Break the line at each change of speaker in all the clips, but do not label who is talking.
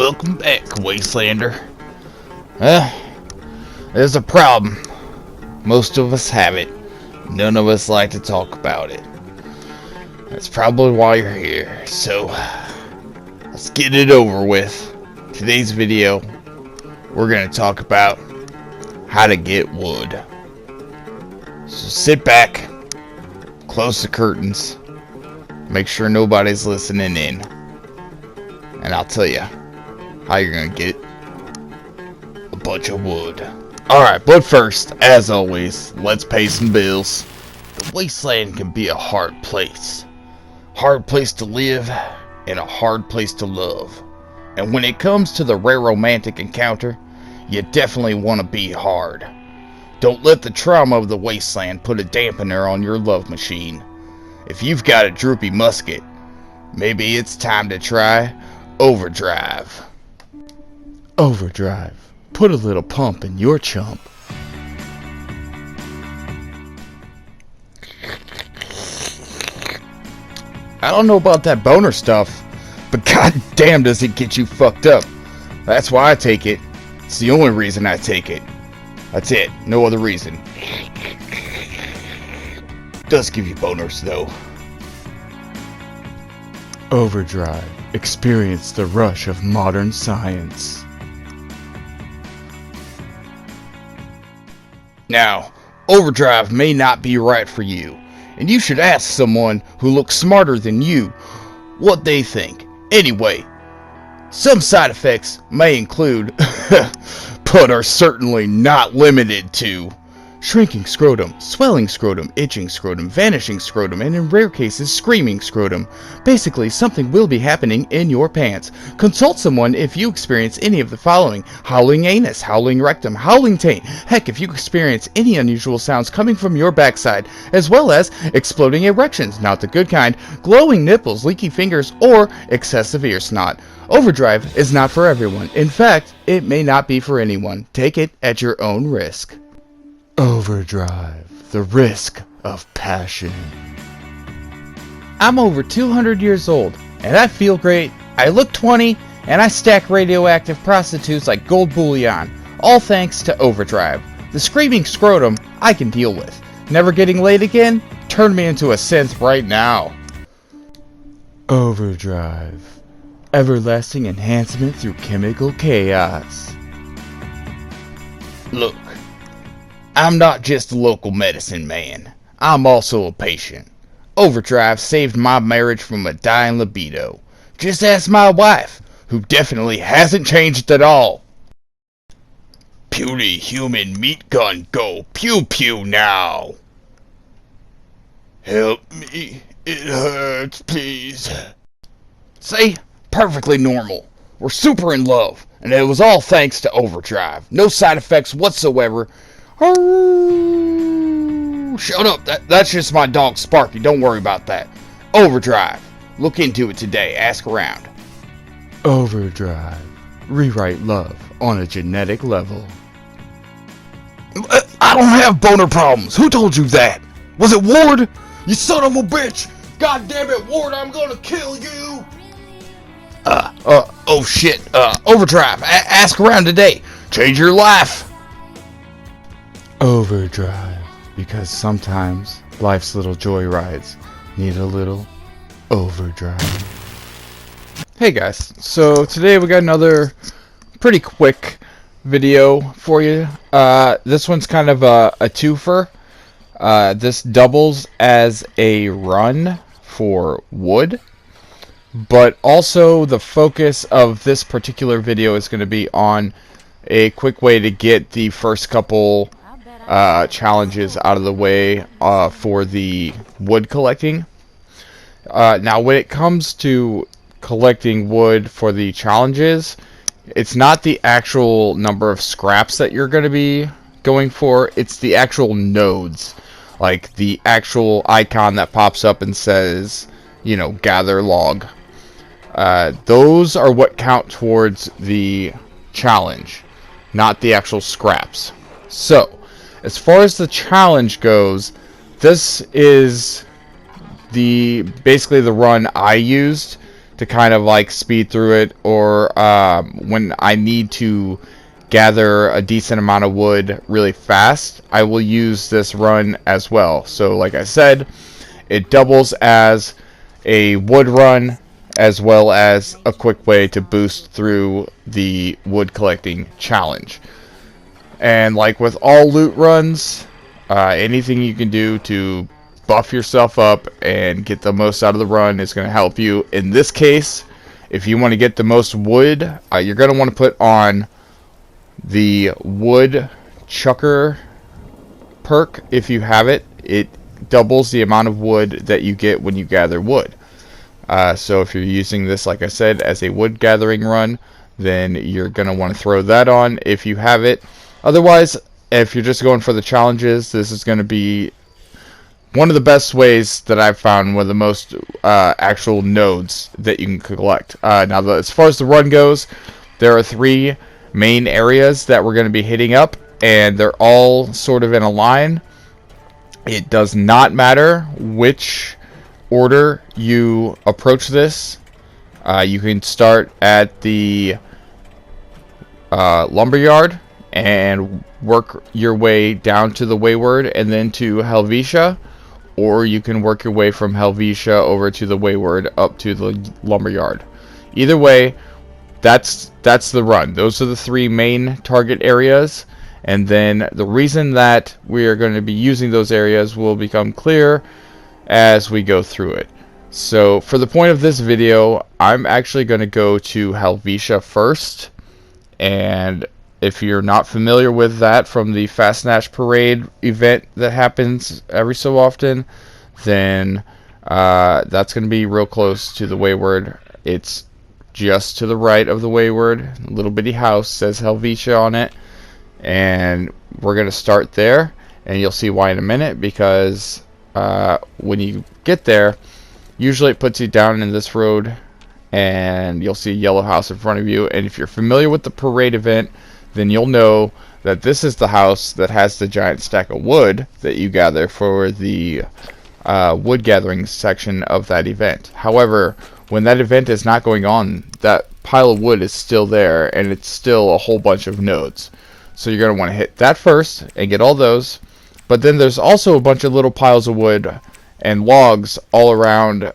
Welcome back, Wastelander. There's a problem. Most of us have it. None of us like to talk about it. That's probably why you're here. So, let's get it over with. Today's video, we're going to talk about how to get wood. So sit back, close the curtains, make sure nobody's listening in, and I'll tell you how you're going to get a bunch of wood. Alright, but first, as always, let's pay some bills. The wasteland can be a hard place. Hard place to live, and a hard place to love. And when it comes to the rare romantic encounter, you definitely want to be hard. Don't let the trauma of the wasteland put a dampener on your love machine. If you've got a droopy musket, maybe it's time to try overdrive. Overdrive. Put a little pump in your chump. I don't know about that boner stuff, but goddamn does it get you fucked up. That's why I take it. It's the only reason I take it. That's it. No other reason. Does give you boners though. Overdrive. Experience the rush of modern science. Now, overdrive may not be right for you, and you should ask someone who looks smarter than you what they think. Anyway, some side effects may include, but are certainly not limited to, shrinking scrotum, swelling scrotum, itching scrotum, vanishing scrotum, and in rare cases, screaming scrotum. Basically, something will be happening in your pants. Consult someone if you experience any of the following: howling anus, howling rectum, howling taint. Heck, if you experience any unusual sounds coming from your backside, as well as exploding erections, not the good kind, glowing nipples, leaky fingers, or excessive ear snot. Overdrive is not for everyone. In fact, it may not be for anyone. Take it at your own risk. Overdrive, the risk of passion. I'm over 200 years old, and I feel great, I look 20, and I stack radioactive prostitutes like gold bullion, all thanks to overdrive. The screaming scrotum, I can deal with. Never getting laid again? Turn me into a synth right now. Overdrive, everlasting enhancement through chemical chaos. Look, I'm not just a local medicine man. I'm also a patient. Overdrive saved my marriage from a dying libido. Just ask my wife, who definitely hasn't changed at all. Puny human meat gun, go pew pew now. Help me, it hurts, please. See? Perfectly normal. We're super in love, and it was all thanks to overdrive. No side effects whatsoever. Oh, shut up. That's just my dog Sparky. Don't worry about that. Overdrive. Look into it today. Ask around. Overdrive. Rewrite love on a genetic level. I don't have boner problems. Who told you that? Was it Ward? You son of a bitch. God damn it, Ward. I'm gonna kill you. Oh shit. Overdrive. Ask around today. Change your life. Overdrive, because sometimes life's little joyrides need a little overdrive. Hey guys, so today we got another pretty quick video for you. This one's kind of a twofer. This doubles as a run for wood, but also the focus of this particular video is going to be on a quick way to get the first couple challenges out of the way for the wood collecting. Now when it comes to collecting wood for the challenges, it's not the actual number of scraps that you're going to be going for, it's the actual nodes, like the actual icon that pops up and says, you know, gather log. Those are what count towards the challenge, not the actual scraps. So as far as the challenge goes, this is basically the run I used to kind of like speed through it, or when I need to gather a decent amount of wood really fast, I will use this run as well. So like I said, it doubles as a wood run as well as a quick way to boost through the wood collecting challenge. And like with all loot runs, anything you can do to buff yourself up and get the most out of the run is going to help you. In this case, if you want to get the most wood, you're going to want to put on the wood chucker perk. If you have it, it doubles the amount of wood that you get when you gather wood. So if you're using this, like I said, as a wood gathering run, then you're going to want to throw that on if you have it. Otherwise, if you're just going for the challenges, this is going to be one of the best ways that I've found, one of the most actual nodes that you can collect. Now, as far as the run goes, there are 3 main areas that we're going to be hitting up, and they're all sort of in a line. It does not matter which order you approach this. You can start at the lumberyard and work your way down to the Wayward and then to Helvetia, or you can work your way from Helvetia over to the Wayward up to the lumberyard. Either way, that's the run. Those are the 3 main target areas, and then the reason that we are going to be using those areas will become clear as we go through it. So for the point of this video, I'm actually going to go to Helvetia first, and if you're not familiar with that from the Fast Nash Parade event that happens every so often, then that's going to be real close to the Wayward. It's just to the right of the Wayward. A little bitty house says Helvetia on it, and we're going to start there, and you'll see why in a minute, because when you get there, usually it puts you down in this road, and you'll see a yellow house in front of you. And if you're familiar with the parade event, then you'll know that this is the house that has the giant stack of wood that you gather for the wood gathering section of that event. However, when that event is not going on, that pile of wood is still there, and it's still a whole bunch of nodes. So you're going to want to hit that first and get all those. But then there's also a bunch of little piles of wood and logs all around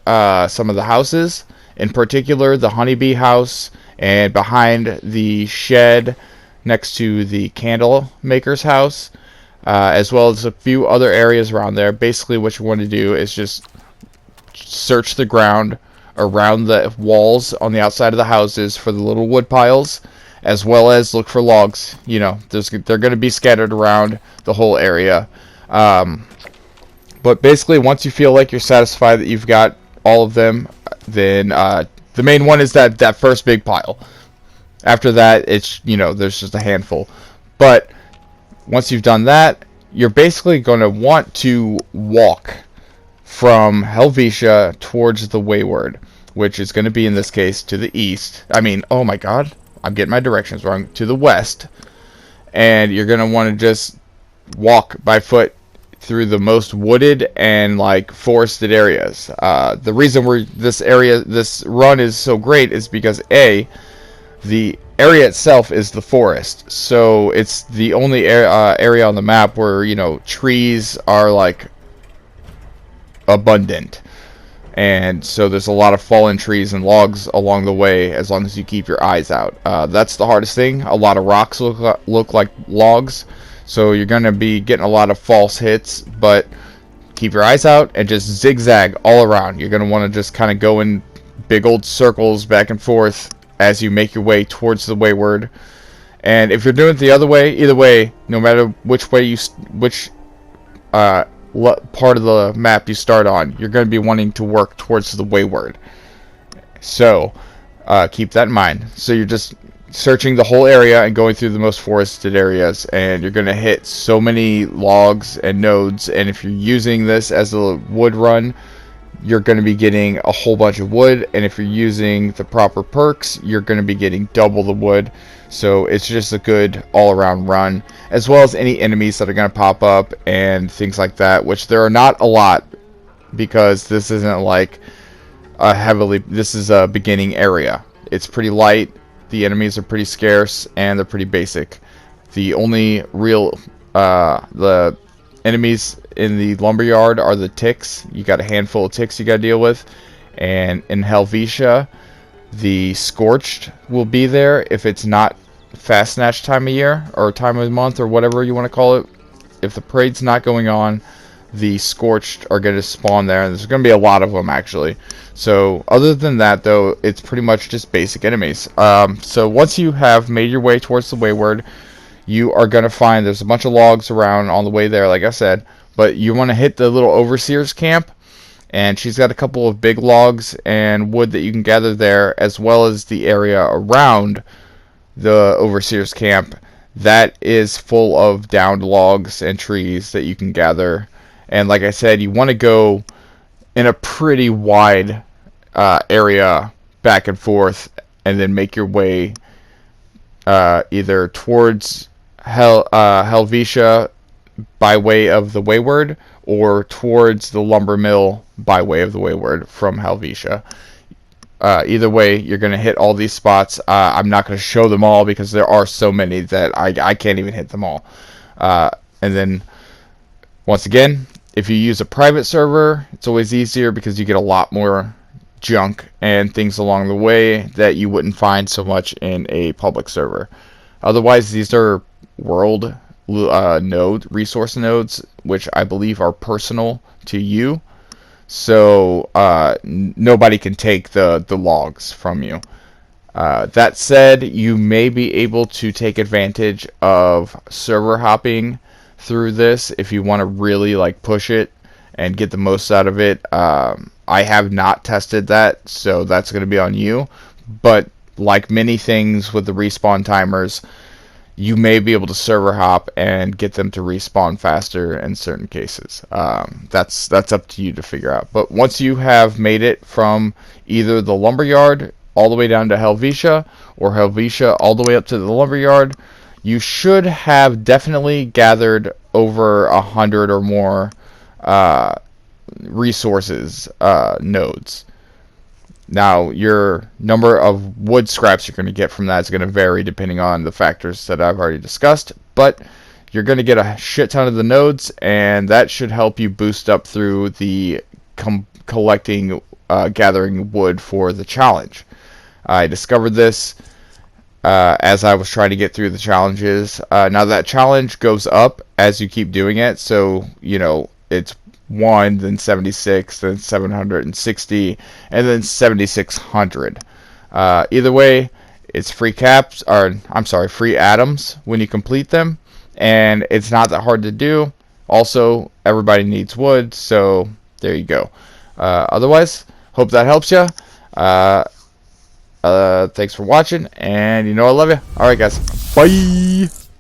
some of the houses. In particular, the honeybee house, and behind the shed next to the candle maker's house, as well as a few other areas around there. Basically what you want to do is just search the ground around the walls on the outside of the houses for the little wood piles, as well as look for logs. You know, they're going to be scattered around the whole area. But basically, once you feel like you're satisfied that you've got all of them, then the main one is that first big pile. After that, it's, you know, there's just a handful. But once you've done that, you're basically going to want to walk from Helvetia towards the Wayward, which is going to be, in this case, to the east. I mean, oh my god, I'm getting my directions wrong. To the west. And you're going to want to just walk by foot through the most wooded and like forested areas. The reason this run is so great is because the area itself is the forest, so it's the only area on the map where, you know, trees are like abundant, and so there's a lot of fallen trees and logs along the way, as long as you keep your eyes out. That's the hardest thing. A lot of rocks look like logs, so you're going to be getting a lot of false hits, but keep your eyes out and just zigzag all around. You're going to want to just kind of go in big old circles back and forth as you make your way towards the Wayward. And if you're doing it the other way, either way, no matter which way part of the map you start on, you're going to be wanting to work towards the Wayward. So keep that in mind. So you're just searching the whole area and going through the most forested areas, and you're going to hit so many logs and nodes. And if you're using this as a wood run, you're going to be getting a whole bunch of wood, and if you're using the proper perks, you're going to be getting double the wood. So it's just a good all-around run, as well as any enemies that are going to pop up and things like that, which there are not a lot, because this isn't like this is a beginning area. It's pretty light, the enemies are pretty scarce, and they're pretty basic. The only real the enemies in the lumberyard are the ticks. You got a handful of ticks you got to deal with, and in Helvetia, the Scorched will be there if it's not Fast Snatch time of year or time of the month or whatever you want to call it. If the parade's not going on, the Scorched are going to spawn there, and there's going to be a lot of them actually. So other than that, though, it's pretty much just basic enemies. So once you have made your way towards the Wayward, you are going to find there's a bunch of logs around on the way there, like I said, but you want to hit the little Overseer's camp, and she's got a couple of big logs and wood that you can gather there, as well as the area around the Overseer's camp that is full of downed logs and trees that you can gather. And like I said, you want to go in a pretty wide area back and forth, and then make your way either towards Helvetia by way of the Wayward, or towards the lumber mill by way of the Wayward from Helvetia. Either way, you're going to hit all these spots. I'm not going to show them all because there are so many that I can't even hit them all. And then, once again, if you use a private server, it's always easier because you get a lot more junk and things along the way that you wouldn't find so much in a public server. Otherwise, these are world resource nodes, which I believe are personal to you. So nobody can take the logs from you. That said, you may be able to take advantage of server hopping through this if you want to really like push it and get the most out of it. I have not tested that, so that's going to be on you. But like many things with the respawn timers, you may be able to server hop and get them to respawn faster in certain cases. That's up to you to figure out. But once you have made it from either the lumberyard all the way down to Helvetia, or Helvetia all the way up to the lumberyard, you should have definitely gathered over 100 or more resources nodes. Now, your number of wood scraps you're going to get from that is going to vary depending on the factors that I've already discussed, but you're going to get a shit ton of the nodes, and that should help you boost up through the gathering wood for the challenge. I discovered this as I was trying to get through the challenges. Now, that challenge goes up as you keep doing it, so, you know, it's 1, then 76, then 760, and then 7600. Either way, it's free free atoms when you complete them, and it's not that hard to do. Also, everybody needs wood, so there you go. Otherwise, hope that helps you. Thanks for watching, and you know I love you. Alright guys, bye!